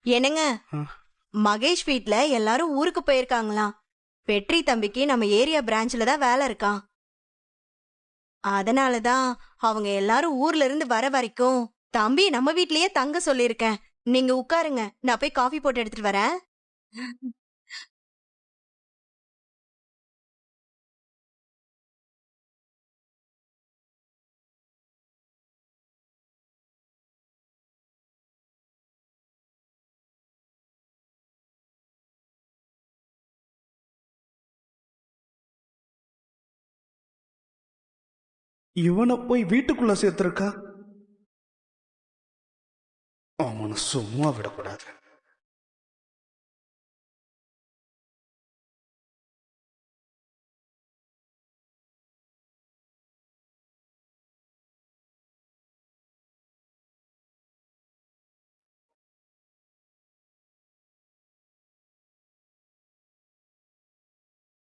என்னங்க, ஆ. மகேஷ் வீட்ல எல்லாரும் ஊருக்கு போயிருக்காங்களாம். வெற்றி தம்பிக்கு நம்ம ஏரியா பிரான்ச்ல தான் வேலை இருக்காம். அதனாலதான் அவங்க எல்லாரும் ஊர்ல இருந்து வர வரைக்கும் தம்பி நம்ம வீட்லயே தங்க சொல்லிருக்கேன். நீங்க உட்காருங்க, நான் போய் காஃபி போட்டு எடுத்துட்டு வரேன். இவனை போய் வீட்டுக்குள்ள சேர்த்திருக்கா. அவனை சும்மா விடக்கூடாது.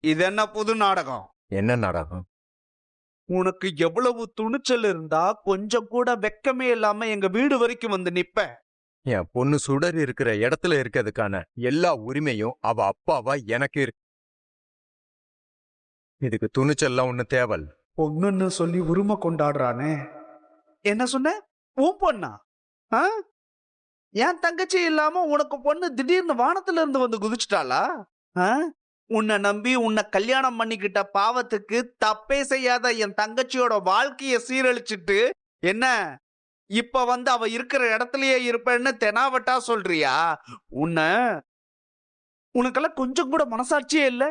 இது என்ன புது நாடகம்? என்ன நாடகம்? உனக்கு எவ்வளவு துணிச்சல் இருந்தா கொஞ்சம் கூட வெக்கமே இல்லாம எங்க வீடு வரைக்கும் வந்து நிப்ப. என் பொண்ணு சுடர் இருக்கிற இடத்துல இருக்கிறதுக்கான எல்லா உரிமையும் அவ அப்பாவா எனக்கு இருக்கு. இதுக்கு துணிச்சல்லாம் ஒண்ணு தேவல். பொண்ணுன்னு சொல்லி உரிமை கொண்டாடுறானே. என்ன சொன்ன? உன் பொண்ணா? ஆ? என் தங்கச்சி இல்லாம உனக்கு பொண்ணு திடீர்னு வானத்துல இருந்து வந்து குதிச்சுட்டாளா? ஆ? உன்னை நம்பி உன்னை கல்யாணம் பண்ணிக்கிட்ட பாவத்துக்கு தப்பே செய்யாத என் தங்கச்சியோட வாழ்க்கைய சீரழிச்சிட்டு என்ன இப்ப வந்து அவ இருக்கிற இடத்துலயே இருப்பேன்னு தெனாவட்டா சொல்றியா? உனக்கெல்லாம் கொஞ்சம் கூட மனசாட்சியே இல்ல.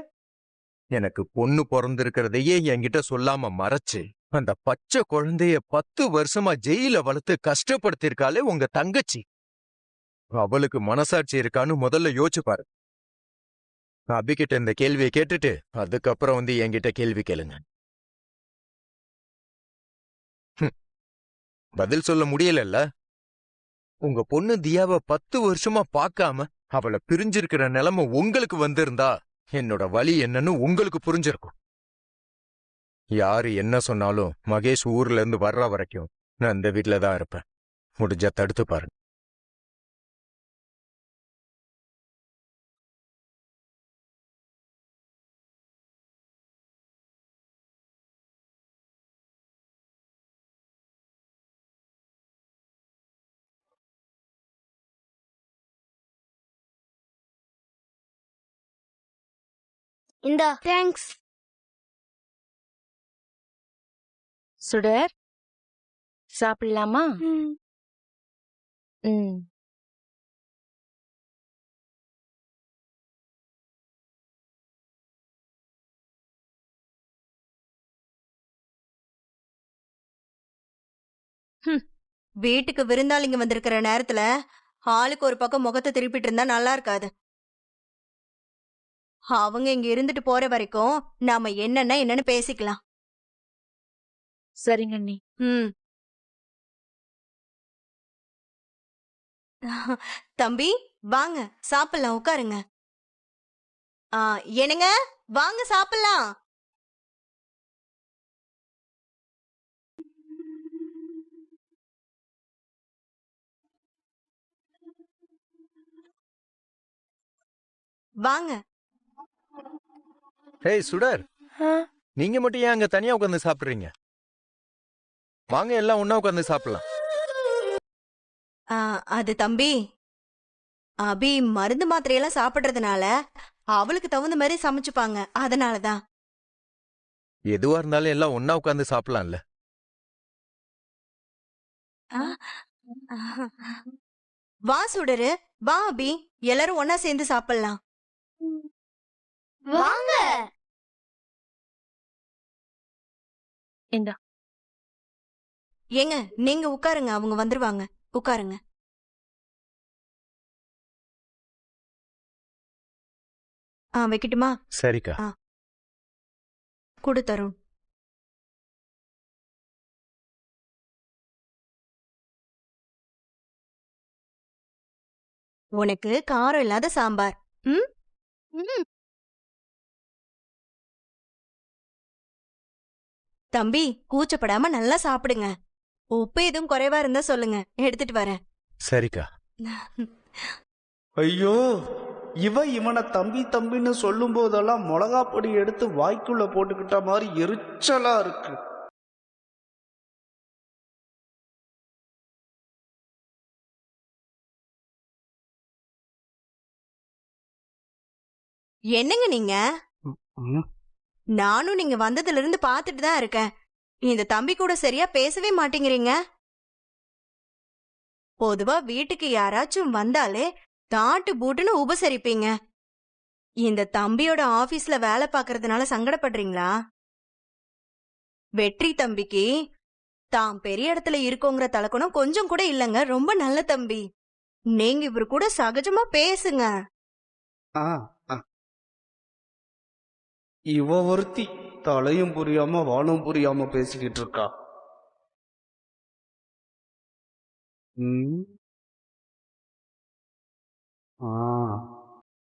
எனக்கு பொண்ணு பிறந்திருக்கிறதையே என்கிட்ட சொல்லாம மறைச்சு அந்த பச்சை குழந்தைய 10 வருஷமா ஜெயில வளர்த்து கஷ்டப்படுத்திருக்காளே உங்க தங்கச்சி. அவளுக்கு மனசாட்சி இருக்கான்னு முதல்ல யோசிச்சு பாரு. அபிகிட்ட இந்த கேள்வியை கேட்டுட்டு அதுக்கப்புறம் வந்து என்கிட்ட கேள்வி கேளுங்க. பதில் சொல்ல முடியலல்ல? உங்க பொண்ணு தியாவை 10 வருஷமா பார்க்காம அவளை பிரிஞ்சிருக்கிற நிலைமை உங்களுக்கு வந்திருந்தா என்னோட வலி என்னன்னு உங்களுக்கு புரிஞ்சிருக்கும். யாரு என்ன சொன்னாலும் மகேஷ் ஊர்ல இருந்து வர்ற வரைக்கும் நான் இந்த வீட்டுல தான் இருப்பேன். முடிஞ்சா தடுத்து பாருங்க. இந்தா. தேங்க்ஸ். சுடர், சாப்பிடலாமா? ம். வீட்டுக்கு விருந்தாளிங்க வந்திருக்கிற நேரத்துல ஆளுக்கு ஒரு பக்கம் முகத்தை திருப்பிட்டு இருந்தா நல்லா இருக்காது. அவங்க இங்க இருந்துட்டு போற வரைக்கும் நாம என்னன்னு பேசிக்கலாம். சரிங்க அண்ணி. ம். தம்பி வாங்க சாப்பிடலாம், உட்காருங்க. என்னங்க, வாங்க சாப்பிடலாம். வாங்க. ஹேய் சுடர், ஆ, நீங்க மட்டும் ஏன் அங்க தனியா உட்காந்து சாப்பிடுறீங்க? வாங்க எல்லாம் ஒண்ணா உட்காந்து சாப்பிடலாம். அது தம்பி, அபி மருந்து மாத்திரையெல்லாம் சாப்பிடுறதுனால அவளுக்கு தகுந்த மாதிரி சமைச்சுப்பாங்க, அதனாலதான். எதுவா இருந்தாலும் எல்லாம் ஒண்ணா உட்காந்து சாப்பிடலாம்ல. வா சுடரு, வா அபி, எல்லாரும் ஒன்னா சேர்ந்து சாப்பிடலாம். வாங்க. இந்தா. ஏங்க நீங்க உட்காருங்க, அவங்க வந்துருவாங்க. உட்காருங்க. வைக்கட்டுமா? சரிக்கா. குடு தருண். உனக்கு காரம் இல்லாத சாம்பார். ம். தம்பி கூச்சப்படாம நல்லா சாப்பிடுங்க. உப்பு எதுவும் குறைவா இருந்தா சொல்லுங்க, எடுத்துட்டு வரேன். சரிக்கா. ஐயோ, இவனை தம்பி தம்பின்னு சொல்லும் போதெல்லாம் மிளகா பொடி எடுத்து வாய்க்குள்ள போட்டுக்கிட்ட மாதிரி எரிச்சலா இருக்கு. என்னங்க நீங்க? ம். நானும் நீங்க வந்ததுல இருந்து பாத்துட்டு தான் இருக்கேன். இந்த தம்பி கூட சரியா பேசவே மாட்டேங்கிறீங்க. பொதுவா வீட்டுக்கு யாராச்சும் வந்தாலே தாட்டு பூட்டுன்னு உபசரிப்பீங்க. இந்த தம்பியோட ஆபீஸ்ல வேலை பாக்குறதுனால சங்கடப்படுறீங்களா? வெற்றி தம்பிக்கு தாம் பெரிய இடத்துல இருக்கோங்கிற தலக்கணம் கொஞ்சம் கூட இல்லங்க. ரொம்ப நல்ல தம்பி. நீங்க இவரு கூட சகஜமா பேசுங்க. ஆ, ஆ. இவ ஒருத்தி தலையும் புரியாம வாழும் புரியாம பேசிக்கிட்டு இருக்கா. ம். ஆ.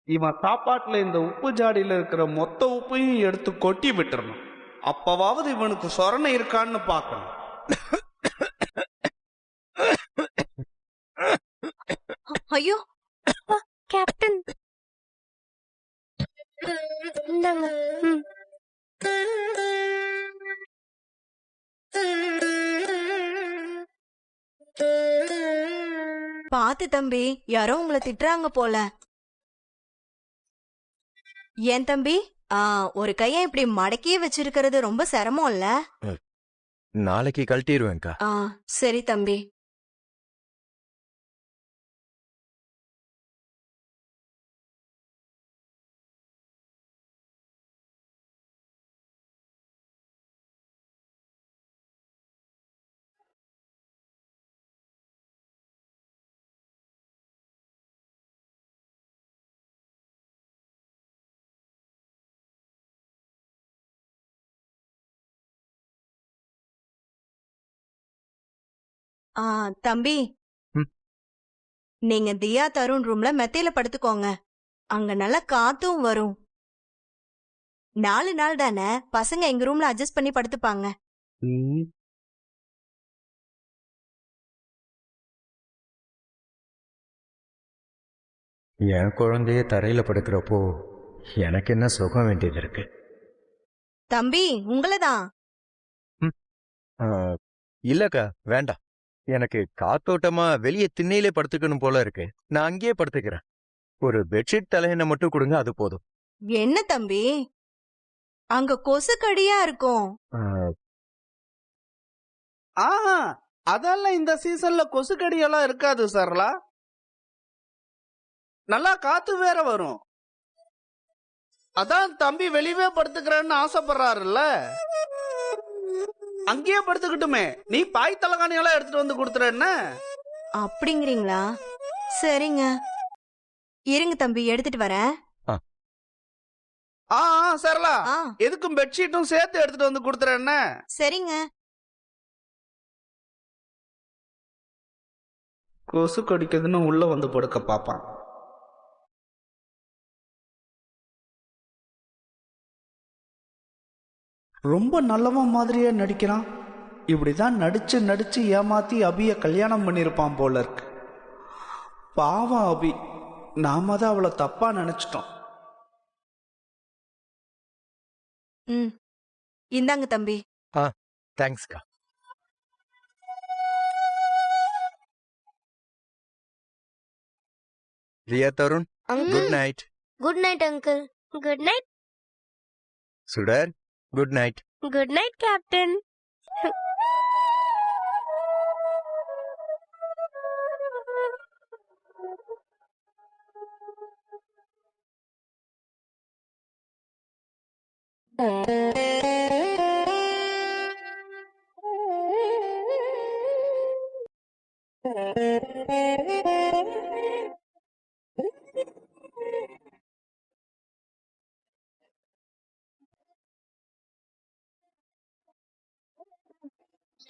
இவன் சாப்பாட்டுல இந்த உப்பு ஜாடியில இருக்கிற மொத்த உப்பையும் எடுத்து கொட்டி விட்டுறணும். அப்பவாவது இவனுக்கு சொரணை இருக்கான்னு பார்க்கணும். ஐயோ, கேப்டன் இந்தாங்க. ம். பாத்து தம்பி, யாரோ உங்களை திட்டுறாங்க போல. ஏன் தம்பி, ஒரு கைய இப்படி மடக்கியே வச்சிருக்கிறது ரொம்ப சிரமம் இல்ல? நாளைக்கு கழட்டிடுவேன்க்கா. சரி தம்பி. தம்பி, ம். நீங்க தியா தருண் ரூம்ல மெத்தையில படுத்துக்கோங்க. அங்க நல்லா காத்தும் வரும். 4 நாள் தானே, பசங்க எங்க ரூம்ல அட்ஜஸ்ட் பண்ணி படுத்துப்பாங்க. ம். என் குழந்தைய தரையில படுக்கிறப்போ எனக்கு என்ன சுகம் வேண்டியது இருக்கு? தம்பி, உங்களதான். ஆ, இல்லக்கா, வேண்டாம். எனக்கு காத்தோட்டமா வெளியே திண்ணையிலே படுத்துக்கணும் போல இருக்கு. நான் அங்கேயே படுத்துக்கிறேன். ஒரு பெட்ஷீட் தலையணை மட்டும் கொடுங்க, அது போதும். என்ன தம்பி, அங்க கொசு கடியா இருக்கும். ஆ, ஆஹா, அதெல்லாம் இந்த சீசன்ல கொசுக்கடியெல்லாம் இருக்காது சரளா. நல்லா காத்து வேற வரும். அதான் தம்பி வெளியவே படுத்துக்கிறேன்னு ஆசைப்படுறாருல்ல, அங்கேயே படுத்துக்கிட்டுமே. நீ பாய் தலகாணி எல்லாம் எடுத்துட்டு வந்து கொடுத்துற என்ன? அப்படிங்கிறீங்களா? சரிங்க, இருங்க தம்பி, எடுத்துட்டு வரேன். ஆ, சரளா, ஆ, எதுக்கும் பெட்ஷீட்டும் சேர்த்து எடுத்துட்டு வந்து கொடுத்துற என்ன? சரிங்க. கொசு கடிக்குதுன்னு உள்ள வந்து படுக்க பாப்பான். ரொம்ப நல்லவன் மாதிரியே நடிக்கிறான். இப்படிதான் நடிச்சு நடிச்சு ஏமாத்தி அபிய கல்யாணம் பண்ணிருப்பான் போல இருக்கு. பாவம் அபி, நாம தான் அவளை தப்பா நினைச்சிட்டோம். இந்தாங்க தம்பி. தேங்க்ஸ்க்கா. Riya Tarun, good night. Good night uncle. Good night. Sudar, good night. Good night captain.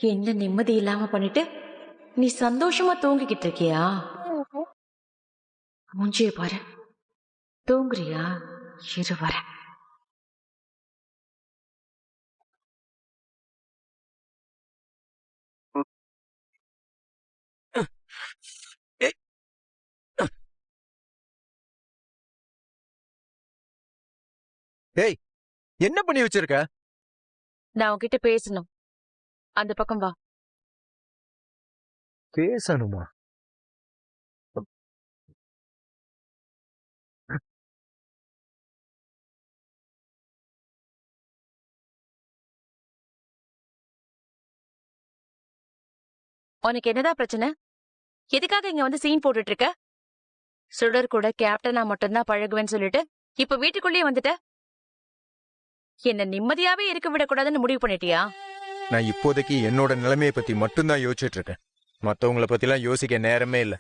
என்ன நிம்மதி இல்லாம பண்ணிட்டு நீ சந்தோஷமா தூங்கிக்கிட்டு இருக்கியா? மூஞ்சிய பாரு. தூங்குறியா? இரு வரேன். ஏய், என்ன பண்ணி வச்சிருக்க? நான் உன்கிட்ட பேசணும். அந்த பக்கம் வா. பேசணுமா? உனக்கு என்னதான் பிரச்சனை? எதுக்காக இங்க வந்து சீன் போட்டுட்டு இருக்க? சுடர் கூட கேப்டனா மட்டும்தான் பழகுவேன்னு சொல்லிட்டு இப்ப வீட்டுக்குள்ளேயே வந்துட்ட. என்ன நிம்மதியாவே இருக்க விடக்கூடாதுன்னு முடிவு பண்ணிட்டியா? நான் இப்போதைக்கு என்னோட நிலைமையை பத்தி மட்டும்தான் யோசிச்சுட்டு இருக்கேன். மத்தவங்கள பத்திலாம் யோசிக்க நேரமே இல்ல.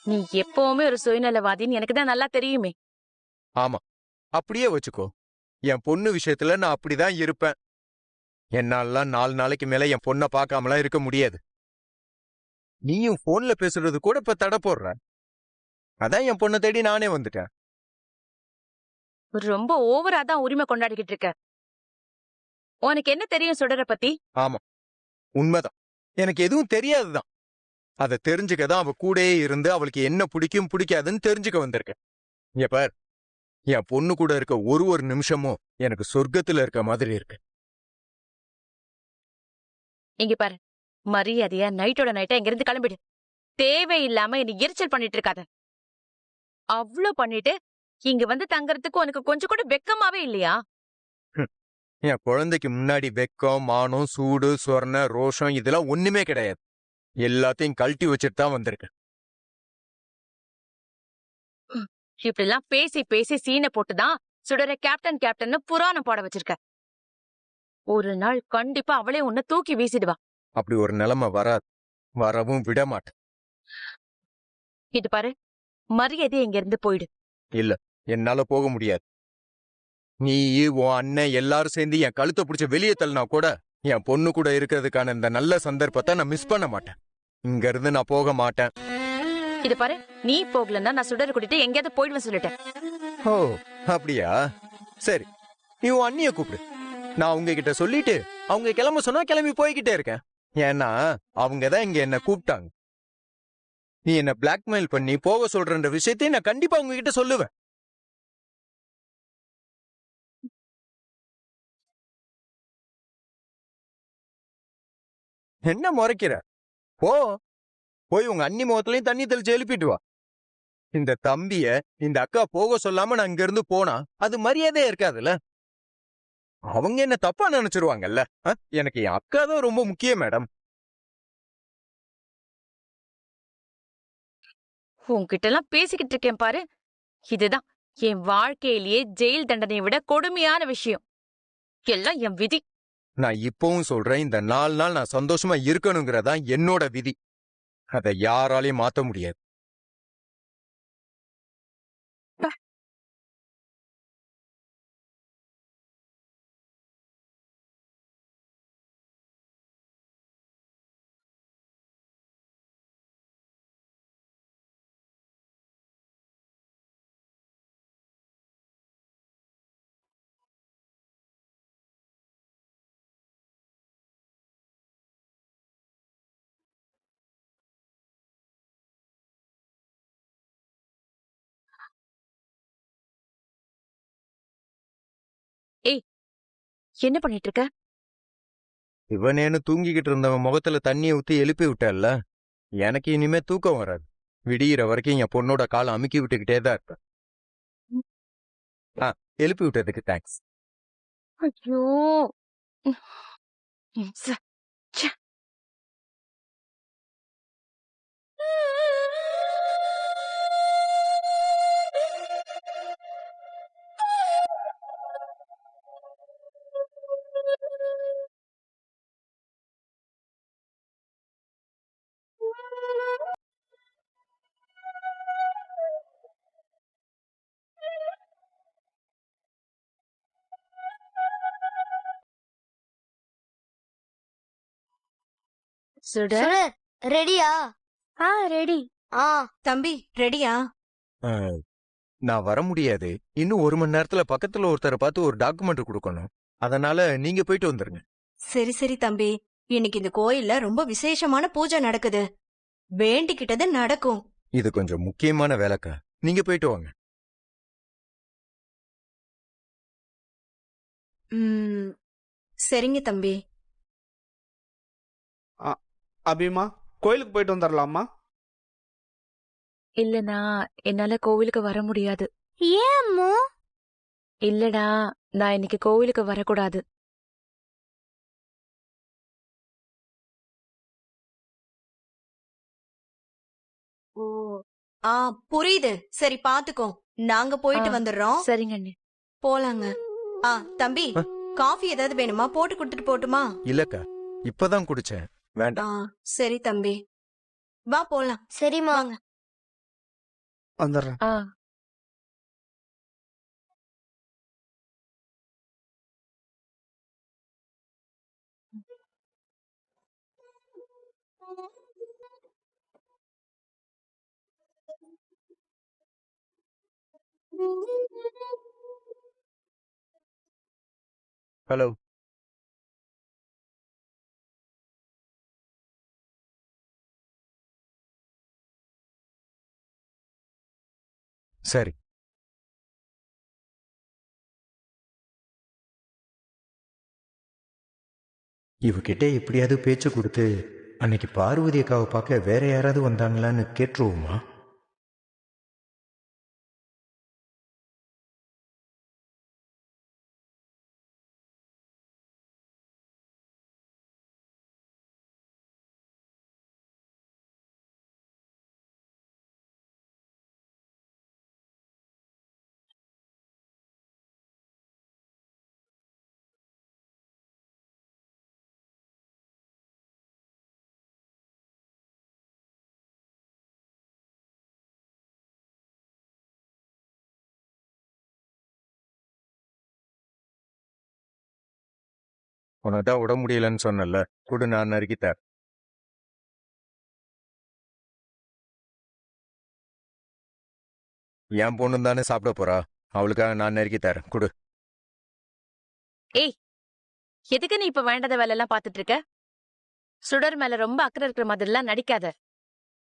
நீ எப்பவுமே ஒரு சுயநலவாதின்னு எனக்கு தான் நல்லா தெரியுமே. ஆமா, அப்படியே வச்சுக்கோ. என் பொண்ணு விஷயத்துல நான் அப்படிதான் இருப்பேன். என்னாலாம் 4 நாளைக்கு மேல என் பொண்ணை பார்க்காமலாம் இருக்க முடியாது. நீயும் போன்ல பேசுறது கூட இப்ப தடை போடுற. அதான் என் பொண்ணை தேடி நானே வந்துட்டேன். ரொம்ப ஓவரா தான் உரிமை கொண்டாடிக்கிட்டு இருக்க. உனக்கு என்ன தெரியும் சுடரை பத்தி? ஆமா, உண்மைதான். எனக்கு எதுவும் தெரியாதுதான். அதை தெரிஞ்சுக்கதான் அவ கூடயே இருந்து அவளுக்கு என்ன பிடிக்கும் பிடிக்காதுன்னு தெரிஞ்சுக்க வந்திருக்கேன். இங்க பார், என் பொண்ணு கூட இருக்க ஒரு நிமிஷமும் எனக்கு சொர்க்கத்துல இருக்க மாதிரி இருக்கு. இங்க பாரு, மரியாதையா நைட்டோட நைட்டா இங்கிருந்து கிளம்பிடு. தேவையில்லாம என்னை எரிச்சல் பண்ணிட்டு இருக்காத. அவ்ளோ பண்ணிட்டு இங்க வந்து தங்கறதுக்கு உனக்கு கொஞ்சம் கூட வெக்கமாவே இல்லையா? என் குழந்தைக்கு முன்னாடி வெக்கம், மானம், சூடு, சொர்ண, ரோஷம் இதெல்லாம் ஒண்ணுமே கிடையாது. எல்லாத்தையும் கழட்டி வச்சுட்டு தான் வந்திருக்கேன். இப்படி எல்லாம் பேசி பேசி சீனை போட்டுதான் சுடரை கேப்டன் கேப்டன் புராணம் பாட வச்சிருக்க. ஒரு நாள் கண்டிப்பா அவளே உன்னை தூக்கி வீசிடுவா. அப்படி ஒரு நிலைமை வராது, வரவும் விட மாட்டேன். இது பாரு, மரியாதை இங்க இருந்து போயிடு. இல்ல, என்னால போக முடியாது. நீ, உன் அண்ணன் எல்லாரும் சேர்ந்து என் கழுத்தை பிடிச்ச வெளியே தள்ளினா கூட என் பொண்ணு கூட இருக்கிறதுக்கான இந்த நல்ல சந்தர்ப்பத்தை நான் மிஸ் பண்ண மாட்டேன். இங்க இருந்து நான் போக மாட்டேன். இது பாரு, நீ போகலன்னா நான் சுடரை கூட்டிட்டு எங்கேயாவது போயிடுவேன் சொல்லிட்டேன். ஓ, அப்படியா? சரி, நீ உன் அண்ணிய கூப்பிடு. நான் அவங்க கிட்ட சொல்லிட்டு அவங்க கிளம்ப சொன்னா கிளம்பி போய்கிட்டே இருக்கேன். ஏன்னா அவங்க தான் இங்க என்ன கூப்பிட்டாங்க. நீ என்ன பிளாக்மெயில் பண்ணி போக சொல்றன்ற விஷயத்தையும் நான் கண்டிப்பா அவங்க கிட்ட சொல்லுவேன். என்ன முறைக்கிற? போ, போய் உங்க அண்ணி முகத்திலையும் தண்ணி தெளிச்சு எழுப்பிட்டு வா. இந்த தம்பிய இந்த அக்கா போக சொல்லாம நான் இங்க இருந்து போனா அது மரியாதையா இருக்காதுல்ல. அவங்க என்ன தப்பா நினைச்சிருவாங்கல்ல. எனக்கு என் அக்கா தான் ரொம்ப முக்கியம் மேடம். உன்கிட்ட எல்லாம் பேசிக்கிட்டு இருக்கேன் பாரு. இதுதான் என் வாழ்க்கையிலேயே ஜெயில் தண்டனையை விட கொடுமையான விஷயம். எல்லாம் என் விதி. நான் இப்பவும் சொல்றேன், இந்த 4 நாள் நான் சந்தோஷமா இருக்கணுங்கிறதா என்னோட விதி. அதை யாராலையும் மாத்த முடியாது. ஏய், என்ன பண்ணிட்டு இருக்க? இவனேன்னு தூங்கிக்கிட்டு இருந்தவன் முகத்துல தண்ணியை ஊத்தி எழுப்பி விட்டல்ல, எனக்கு இனிமே தூக்கம் வராது. விடியிற வரைக்கும் என் பொண்ணோட காலை அமுக்கி விட்டுக்கிட்டே தான் இருப்பேன். எழுப்பி விட்டதுக்கு தேங்க்ஸ். ஐயோ, சுடர், சுடர் ரெடியா? ரெடி. தம்பி ரெடியா? நான் வர முடியாது. இன்னும் 1 மணி நேரத்துல பக்கத்துல ஒருத்தரை பார்த்து ஒரு டாக்குமெண்ட் கொடுக்கணும். அதனால நீங்க போயிட்டு வந்துருங்க. சரி சரி தம்பி, இன்னைக்கு இந்த கோயில்ல ரொம்ப விசேஷமான பூஜை நடக்குது. வேண்டிக்கிட்டது நடக்கும். இது கொஞ்சம் முக்கியமான வேலைக்கா. நீங்க போயிட்டு வாங்க. ம், சரிங்க தம்பி. அபிமா, கோயிலுக்கு போயிட்டு வந்துடலாமா? இல்லனா என்னால கோவிலுக்கு வர முடியாது. ஏன் அம்மு? இல்லடா, நான் இன்னைக்கு கோவிலுக்கு வரக்கூடாது. ஓ, ஆ, புரியுது. சரி பாத்துக்கோ. நாங்க போயிட்டு ஆ, வந்துடுறோம். சரிங்க அண்ணி. போலாங்க. ஆ, தம்பி, அ, காஃபி ஏதாவது வேணுமா? போட்டு கொடுத்துட்டு போட்டுமா? இல்லக்கா, இப்பதான் குடிச்சேன். ஆ, வேண்டாம். சரி தம்பி. வா போலாம். சரிம்மா. வாங்க. வந்துடுறேன். ஆ, ஹலோ. சரி. இவகிட்ட எப்படியாவது பேச்சு கொடுத்து அன்னைக்கு பார்வதி அக்காவை பார்க்க வேற யாராவது வந்தாங்களான்னு கேட்டுருவோமா? உனக்கு தான் உட முடியலன்னு சொன்னல, குடு, நான் நறுக்கித்தேன். என் பொண்ணு தானே சாப்பிட போறா, அவளுக்காக நான் நறுக்கி தரேன். குடு. ஏய், எதுக்கு நீ இப்ப வேண்டாத வேலையெல்லாம் பாத்துட்டு இருக்க? சுடர் மேல ரொம்ப அக்கறை இருக்கிற மாதிரிலாம் நடிக்காத.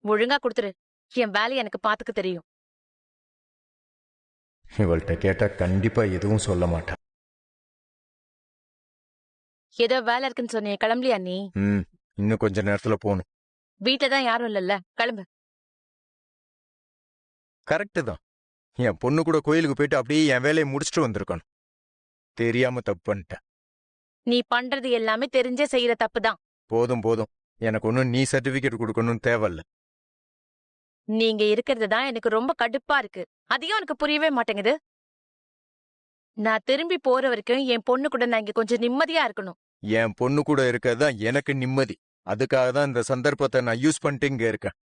ஒழுங்கா கொடுத்துரு. என் வேலையை எனக்கு பாத்துக்க தெரியும். இவள்கிட்ட கேட்டா கண்டிப்பா எதுவும் சொல்ல மாட்டா. ஏதோ வேலை இருக்குன்னு சொன்னியே, கிளம்பலையா நீ? இன்னும் கொஞ்ச நேரத்துல போகணும். வீட்டுல தான் யாரும் இல்லல்ல, கிளம்பு. கரெக்டு தான். என் பொண்ணு கூட கோயிலுக்கு போயிட்டு அப்படியே என் வேலையை முடிச்சுட்டு வந்திருக்கணும். தெரியாம தப்பு பண்ணிட்டேன். நீ பண்றது எல்லாமே தெரிஞ்சே செய்யற தப்பு தான். போதும் போதும், எனக்கு ஒன்னும் நீ சர்டிபிகேட் கொடுக்கணும்னு தேவையில்ல. நீங்க இருக்கிறது தான் எனக்கு ரொம்ப கடுப்பா இருக்கு. அதையும் எனக்கு புரியவே மாட்டேங்குது. நான் திரும்பி போற வரைக்கும் என் பொண்ணு கூட நான் இங்க கொஞ்சம் நிம்மதியா இருக்கணும். என் பொண்ணு கூட இருக்கிறது தான் எனக்கு நிம்மதி. அதுக்காக தான் இந்த சந்தர்ப்பத்தை நான் யூஸ் பண்ணிட்டு இங்க இருக்கேன்.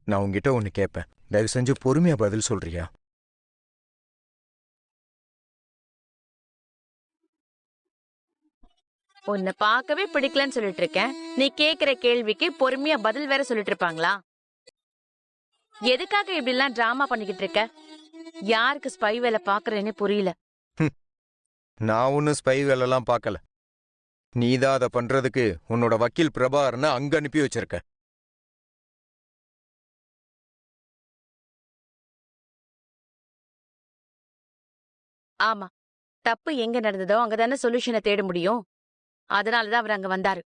நான் உங்ககிட்ட ஒன்னு கேட்பேன், தயவு செஞ்சு பொறுமையா பதில் சொல்றியா? உன்னை பார்க்கவே பிடிக்கலன்னு சொல்லிட்டு இருக்கேன். நீ கேக்குற கேள்விக்கு பொறுமையா பதில் வேற சொல்லிட்டு இருப்பாங்களா? எதுக்காக இப்படி எல்லாம் டிராமா பண்ணிக்கிட்டு இருக்க? யாருக்கு ஸ்பை வேலை பாக்குறேன்னு புரியல. நான் ஒன்னும் ஸ்பை வேலைலாம் பார்க்கல. நீதான் அதை பண்றதுக்கு உன்னோட வக்கீல் பிரபாகரனை அங்க அனுப்பி வச்சிருக்க. ஆமா, தப்பு எங்க நடந்ததோ அங்கதானே சொல்யூஷனை தேட முடியும். அதனாலதான் அவர் அங்க வந்தாரு.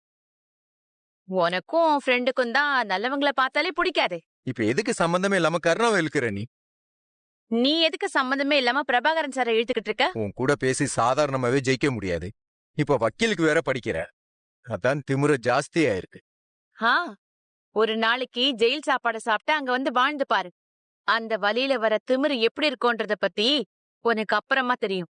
உனக்கும் உன் ஃப்ரெண்டுக்கும் தான் நல்லவங்கள பார்த்தாலே பிடிக்காதே. இப்ப எதுக்கு சம்பந்தமே இல்லாம கர்ணாவை இழுக்கிற நீ? நீ எதுக்கு சம்பந்தமே இல்லாம பிரபாகரன் சாரை இழுத்துக்கிட்டு இருக்க? உன் கூட பேசி சாதாரணமாவே ஜெயிக்க முடியாது. இப்ப வக்கீலுக்கு வேற படிக்கிற, அதான் திமிரு ஜாஸ்தியாயிருக்கு. ஆ, ஒரு நாளைக்கு ஜெயில் சாப்பாடு சாப்பிட்டு அங்க வந்து வாழ்ந்து பாரு. அந்த வழியில வர திமிரு எப்படி இருக்கும்ன்றத பத்தி உனக்கு அப்புறமா தெரியும்.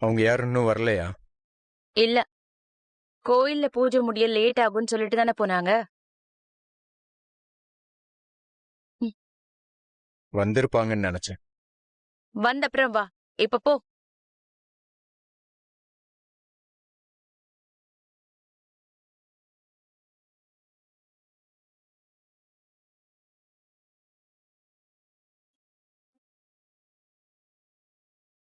அவங்க யாரும் இன்னும் வரலையா? இல்ல, கோயில்ல பூஜை முடிய லேட் ஆகும்னு சொல்லிட்டு தானே போனாங்க. வந்திருப்பாங்கன்னு நினைச்சேன். வந்த அப்புறம் வா, இப்ப போ.